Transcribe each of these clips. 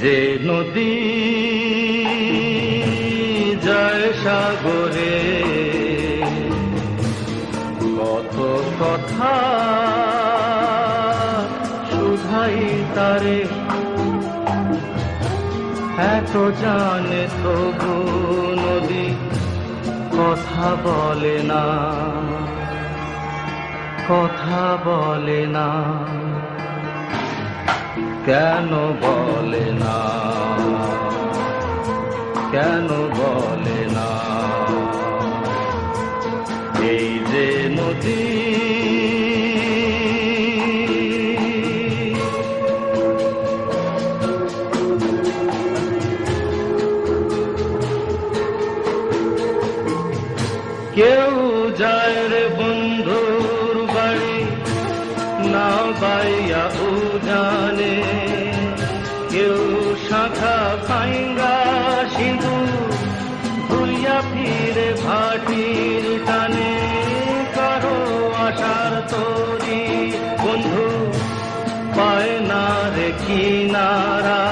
যে নদী যায় সাগরে, কত কথা শুধাই তারে, এত জানে তবু নদী কথা বলে না, কথা বলে না। কেন বলে না, কেন বলে না? এই যে নদী কেউ যায় রে বন্ধুর বাড়ি না বাইয়া উজানে, কেউ শাখা ভাঙ্গা সিঁদুর ভুলিয়া ফিরে ভাটির টানে, কারো আশার তরি বন্ধু পায় না রে কিনারা,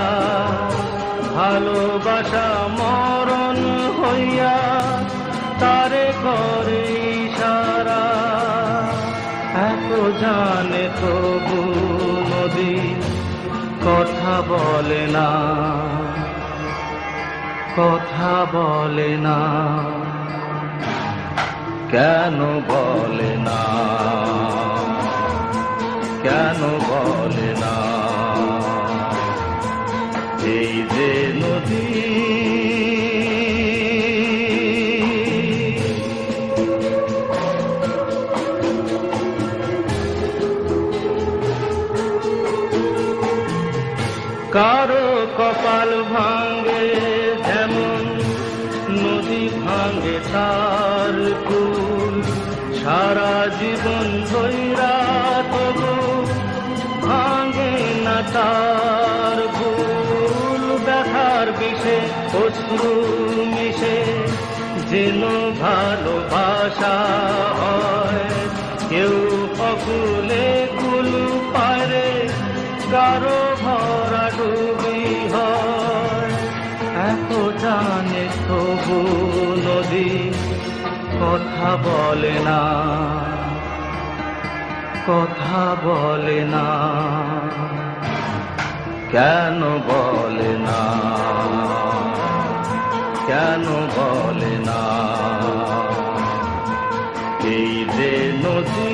ভালোবাসা মরণ হইয়া তারে করে ইশারা, এত জানে তবু নদী কথা বলে না, কথা বলে না। কেন বলে না, কেন বলে না? এই যে নদী কারো কপাল ভাঙে যেমন নদী ভাঙে তার কুল, সারা জীবন ধইরা তবু ভাঙে না তার ভুল, ব্যথার বিষে অশ্রু মিশে যেন ভালোবাসা হয়, কেউ অকুলে কুল পারে কারো ভরা ডুবি হয়, এত জানে তবু নদী কথা বলে না, কথা বলে না। কেন বলে না, কেন বলে না? এই যে নদী